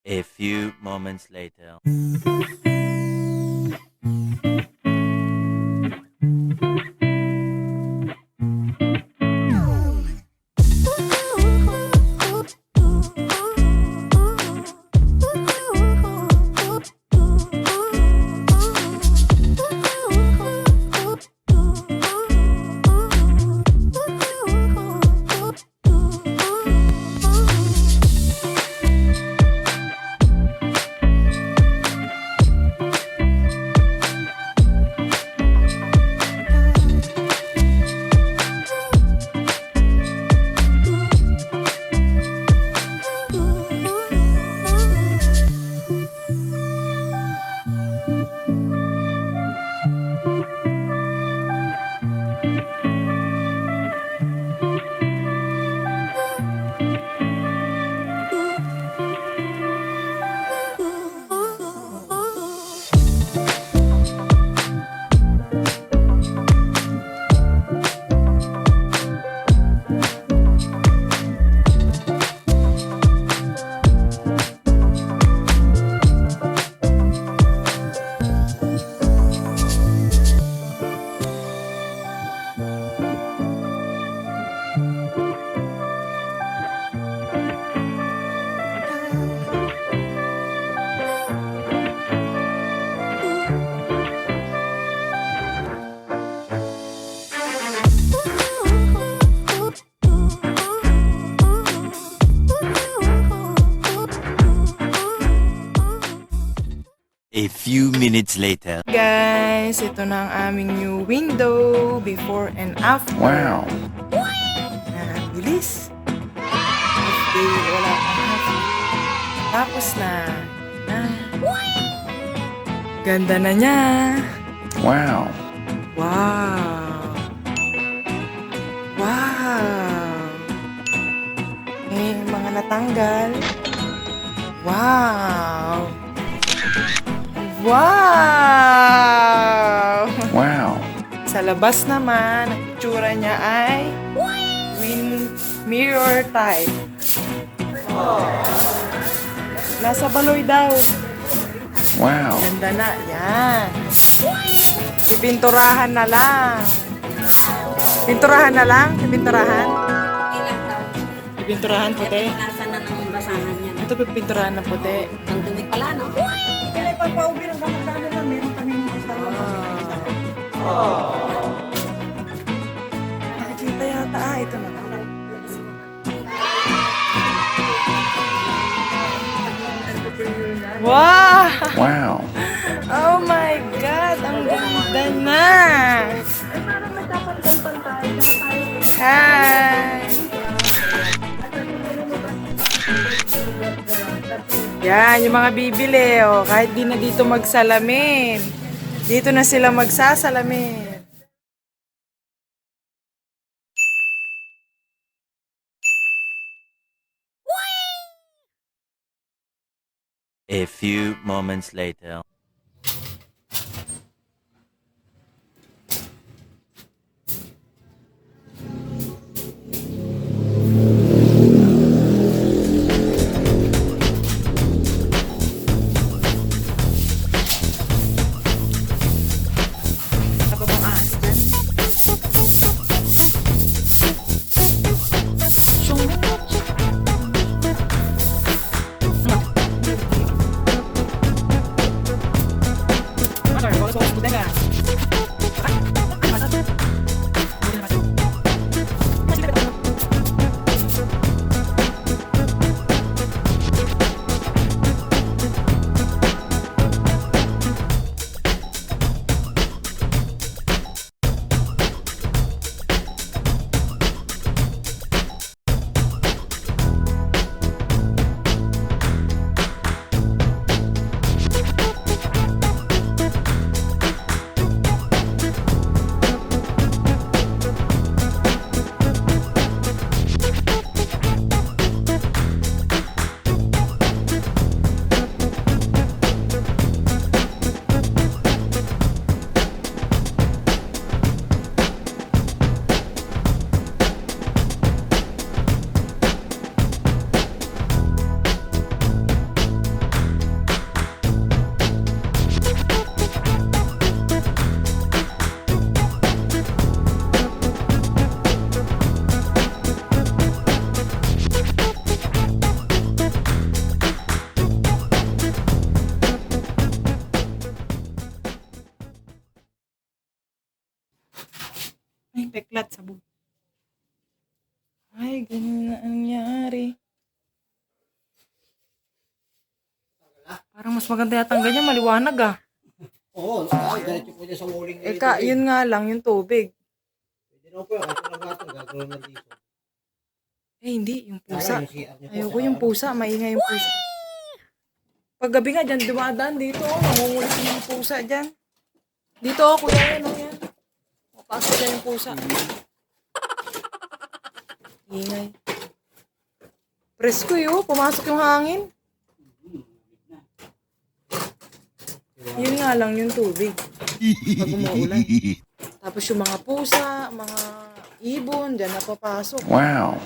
A few moments later. A few minutes later. Guys, ito na ang aming new window before and after. Wow. Bilis. Half day, wala pang half. Tapos na. Ganda na niya. Wow. Wow. Wow. Mga natanggal. Wow. Wow! Wow. Sa labas naman, ang itsura niya ay mirror type. Nasa baloy daw. Wow. Ganda na. Yan. Pipinturahan na lang. Pinturahan na lang? Pipinturahan? Ilang daw. Pipinturahan puti? Nasa na ng basahan niya. Ito pipinturahan na puti. Ang dumi pala, no? Kaya pagpaubi ng kamagdano na meron kami ng kasama. Nakikita yata. Ito na. Wow! Wow. Oh my God! Ang ganda na! Hi! Yan, yung mga bibili, oh. Kahit di na dito magsalamin. Dito na sila magsasalamin. A few moments later. Ay, peklat, sabog. Ay, ganun na ang nangyari. Parang mas maganda yata ang ganyan, maliwanag ah. Oo, diretso po niya sa walling. Yun nga lang, yung tubig. Pwede na po, ito na natin, gagawin na dito. Hindi, yung pusa. Yung CR niya po, Ayoko yung pusa, maingay yung pusa. Paggabi nga dyan, dumadaan dito, nangungulit yung pusa dyan. Dito, kuya, yan, yan. Mapasok dyan yung pusa. Ingay. Presko yun, pumasok yung hangin. Yun nga lang yung tubig. Pag umuulan. Tapos yung mga pusa, mga ibon, dyan napapasok. Wow.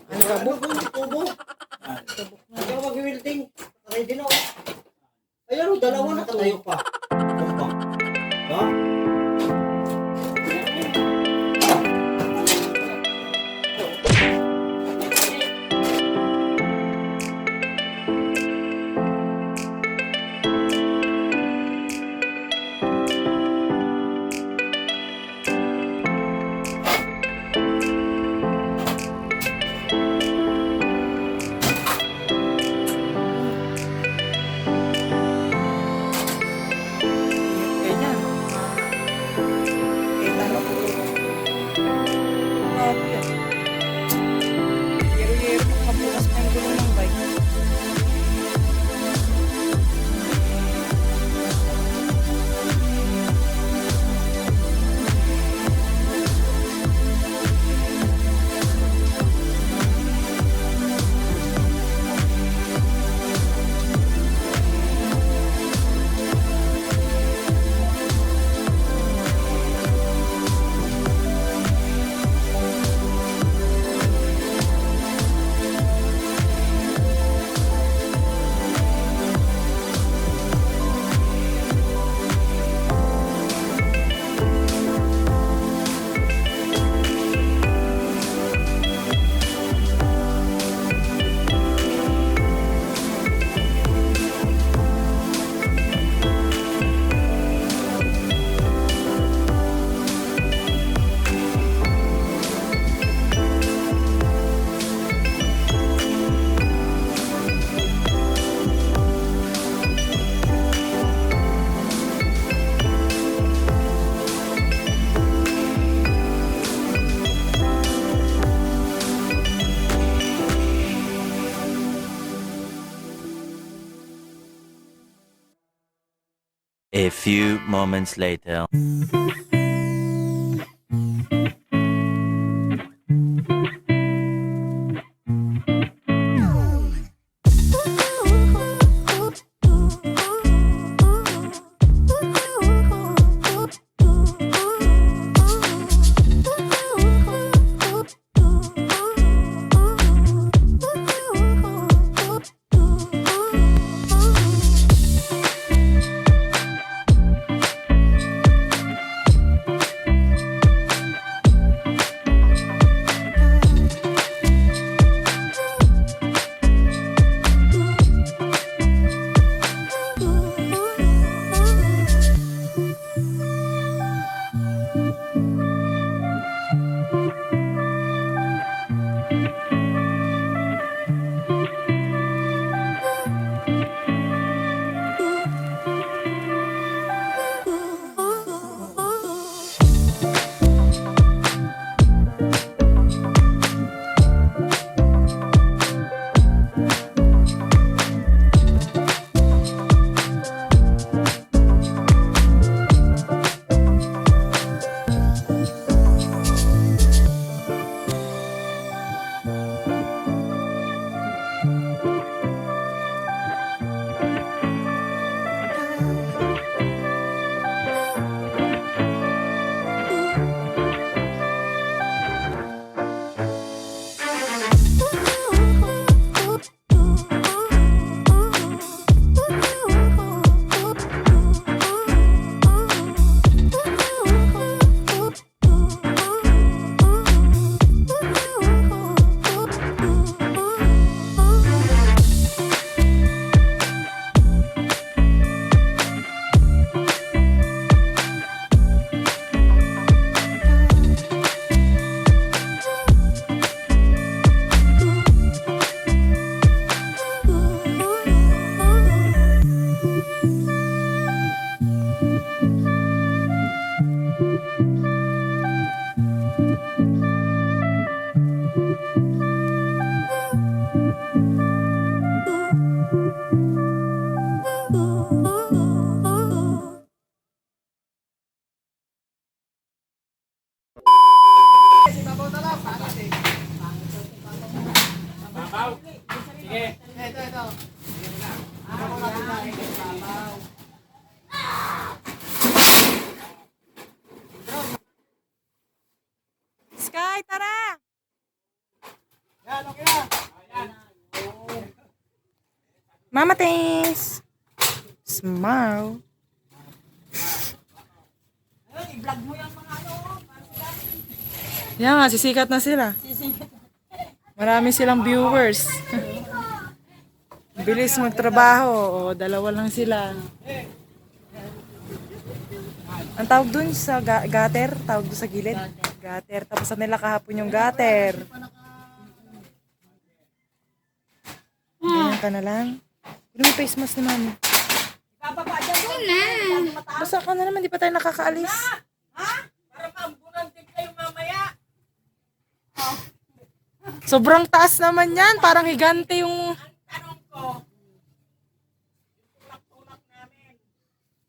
Ang kabok. tubo. Hindi ako mag-wielding. Nakay din ako. Ayan, dalawa nakatayo pa. Tumba. Ha? Ganyan. Talo po. Grabe yan. Yero-yero pag mabukas pa yung gulong ng bike. A few moments later. Sky, tara! Mama thanks! Smile. I-vlog mo yung mga ano. Yan nga, sisikat na sila. Marami silang viewers. Bilis magtrabaho. O, dalawa lang sila. Ang tawag dun sa gutter, tawag dun sa gilid. Gutter. Tapos na nila kahapon yung gutter. Ganyan ka na lang. Ano yung face mask ni mami? Bababa dyan. Una. Basta ka na naman, di pa tayo nakakaalis. Para maambunan din kayo mamaya. Sobrang taas naman yan. Parang higante yung... Tanong ko. Tulak-tulak namin.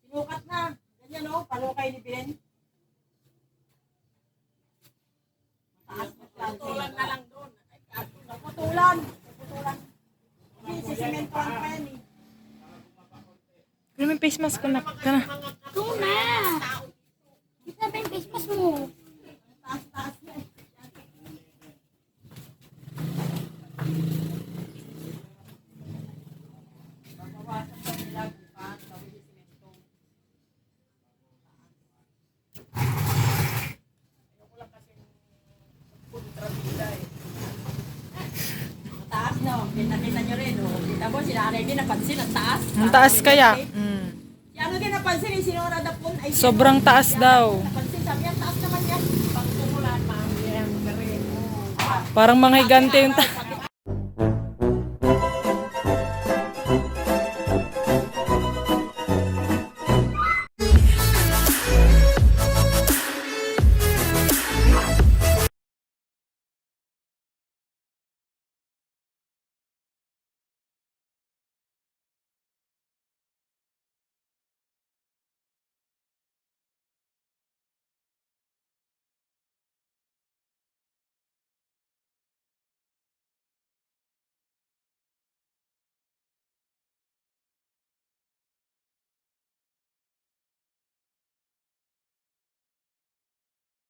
Sinukat na. Ganyan o, palukay ni Ben. Mataas na siya. Putulan na lang doon. Putulan. Putulan. Sisimentoan pa yan eh. Ano yung face mask ko na? Kana. Tuna! Kita ba yung face mask mo? Taas-taas na eh. Babawasan pa nila. Bawin yung simento. Ayoko lang kasi kontrabida eh. Taas no. Kita nyo rin. Oh. Kita mo, sila Aredy napansin ang taas. Ang taas kaya. Si ano din napansin eh, sinura na po. Ay, Sobrang taas daw. napansin, sabi yan, taas naman yan. Pagtumulan, ma'am. Yan, garin. Parang mga higante yung taas.